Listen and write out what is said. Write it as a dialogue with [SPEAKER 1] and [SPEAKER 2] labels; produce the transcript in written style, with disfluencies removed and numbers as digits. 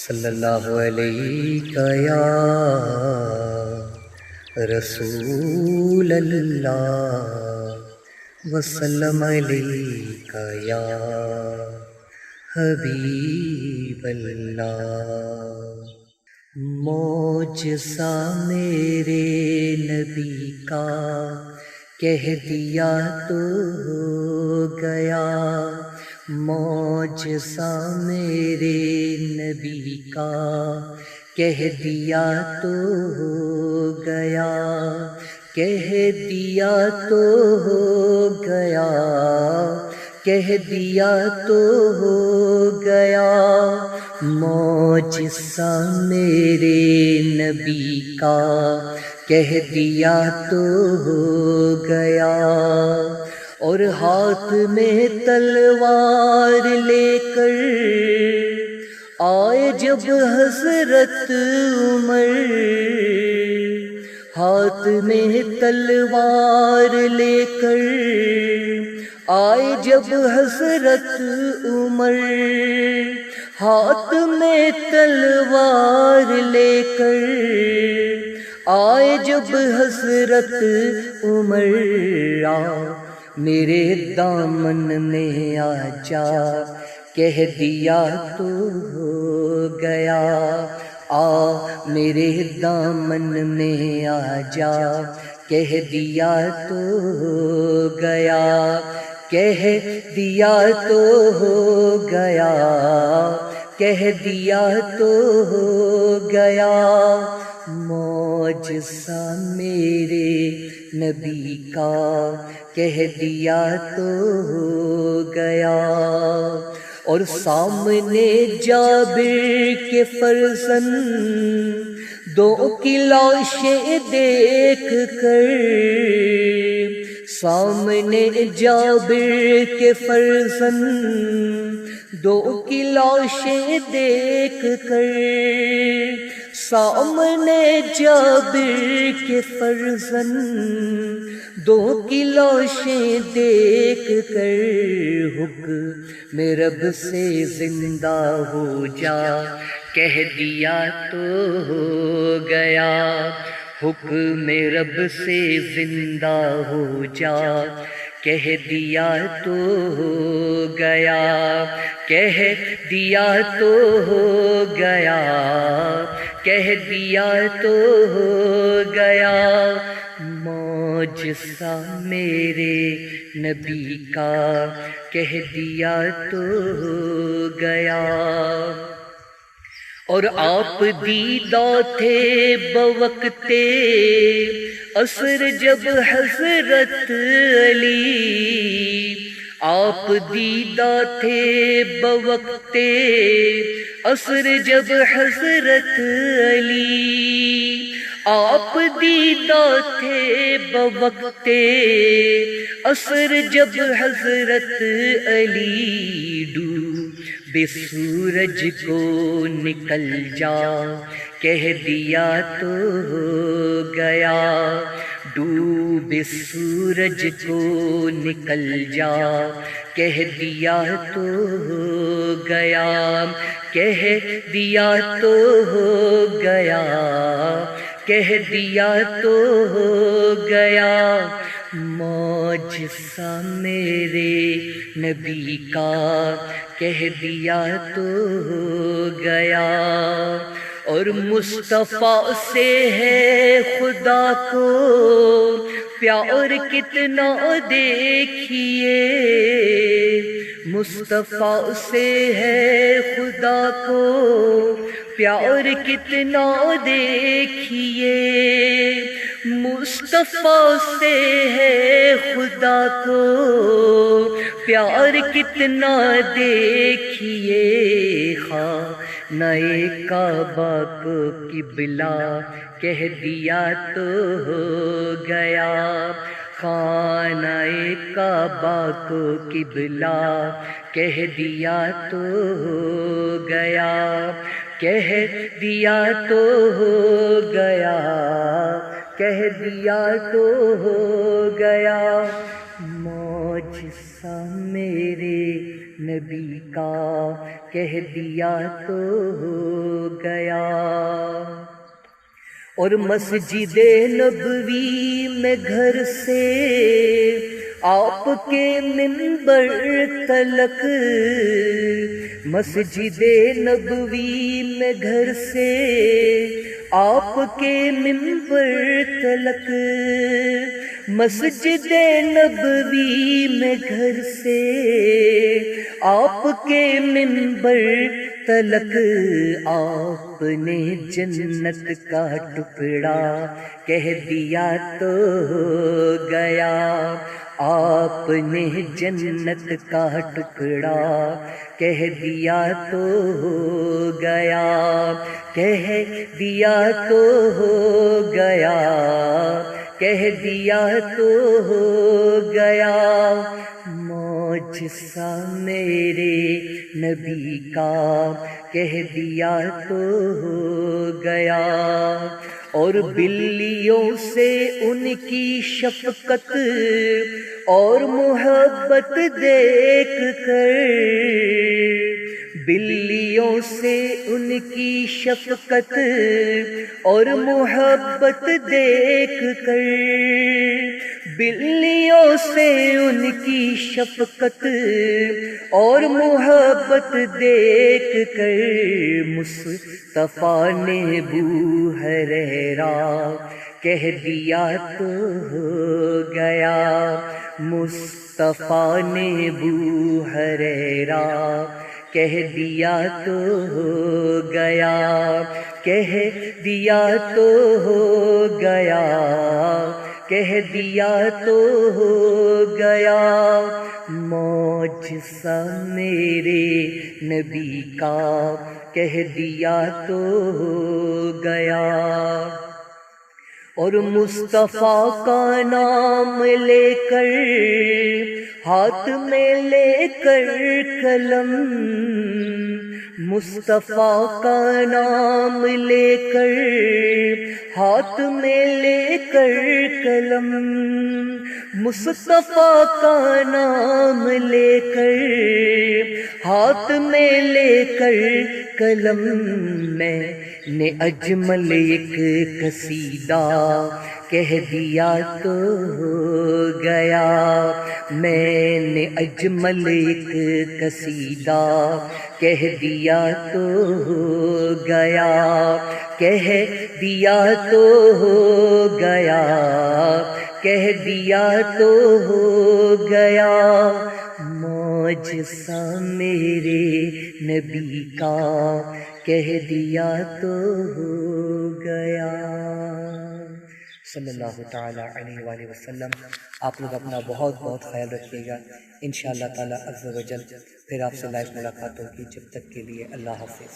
[SPEAKER 1] صلی اللہ علیہ یا رسول اللہ وسلم علیہ یا حبیب اللہ۔ معجزہ میرے نبی کا کہہ دیا تو ہو گیا، معجزہ میرے نبی کا کہہ دیا تو ہو گیا، کہہ دیا تو ہو گیا، کہہ دیا تو ہو گیا، معجزہ میرے نبی کا کہہ دیا تو ہو گیا۔ اور ہاتھ میں تلوار لے کر آئے جب حضرت عمر، ہاتھ میں تلوار لے کر آئے جب حضرت عمر، ہاتھ میں تلوار لے کر آئے جب حضرت عمر، میرے دامن میں آ جا کہہ دیا تو ہو گیا، میرے دامن میں آ جا کہہ دیا تو ہو گیا، کہہ دیا تو ہو گیا، کہہ دیا تو ہو گیا، معجزہ میرے نبی کا کہہ دیا تو ہو گیا۔ اور سامنے جابر کے فرزند دو کی لاشیں دیکھ کر، سامنے جابر کے فرزند دو کی لاشیں دیکھ کر، سامنے جابر کے فرزند دو کی لاشیں دیکھ کر، حکم رب سے زندہ ہو جا کہہ دیا تو ہو گیا، حکم رب سے زندہ ہو جا کہہ دیا تو ہو گیا، کہہ دیا تو ہو گیا، کہہ دیا تو ہو گیا، معجزہ میرے نبی کا کہہ دیا تو ہو گیا۔ اور آپ دیدہ تھے بوقت عصر جب حضرت علی، آپ دیدہ تھے بوقت عصر جب حضرت علی، آپ دیدہ تھے بوقت عصر جب حضرت علی، ڈوبے سورج کو نکل جا کہہ دیا تو ہو گیا، ڈوبے سورج کو نکل جا کہہ دیا تو ہو گیا، کہہ دیا تو ہو گیا، کہہ دیا تو ہو گیا، معجزہ میرے نبی کا کہہ دیا تو ہو گیا۔ اور مصطفیٰ سے ہے خدا کو پیار کتنا دیکھیے، مصطفیٰ سے ہے خدا کو پیار کتنا دیکھیے، مصطفیٰ سے ہے خدا کو پیار کتنا دیکھیے، خانہ کعبہ کو قبلہ کہہ دیا تو ہو گیا، خانہ کعبہ کو قبلہ کہہ دیا تو ہو گیا، کہہ دیا تو ہو گیا، کہہ دیا تو ہو گیا معجزہ میرے نبی کا، کہہ دیا تو ہو گیا۔ اور مسجد نبوی میں گھر سے آپ کے منبر تلک، مسجد نبوی میں گھر سے آپ کے منبر تلک، مسجد نبوی میں گھر سے آپ کے منبر تلک، آپ نے جنت کا ٹکڑا کہہ دیا تو ہو گیا، آپ نے جنت کا ٹکڑا کہہ دیا تو ہو گیا، کہہ دیا تو ہو گیا، کہہ دیا تو ہو گیا معجزہ میرے نبی کا، کہہ دیا تو ہو گیا۔ اور بلیوں سے ان کی شفقت اور محبت دیکھ کر، بلیوں سے ان کی شفقت اور محبت دیکھ کر، بلیوں سے ان کی شفقت اور محبت دیکھ کر، مصطفیٰ نے بو ہریرہ کہہ دیا تو ہو گیا، مصطفیٰ نے بو ہریرہ کہہ دیا تو ہو گیا، کہہ دیا تو ہو گیا، کہہ دیا تو ہو گیا معجزہ میرے نبی کا، کہہ دیا تو ہو گیا۔ اور مصطفیٰ کا نام لے کر، ہاتھ میں لے کر قلم، مصطفیٰ کا نام لے کر، ہاتھ میں لے کر قلم، مصطفیٰ کا نام لے کر، ہاتھ میں لے کر قلم، میں نے اجمل ایک قصیدہ کہہ دیا تو ہو گیا، میں نے اجمل ایک قصیدہ کہہ دیا تو ہو گیا، کہہ دیا تو ہو گیا، کہہ دیا تو ہو گیا معجزہ میرے نبی کا، کہہ دیا تو ہو گیا۔ صلی اللہ تعالیٰ علیہ وآلہ وسلم۔ آپ لوگ اپنا بہت بہت خیال رکھیے گا، انشاءاللہ تعالیٰ عز و جل پھر آپ سے لائیو ملاقات ہوگی، جب تک کے لیے اللہ حافظ۔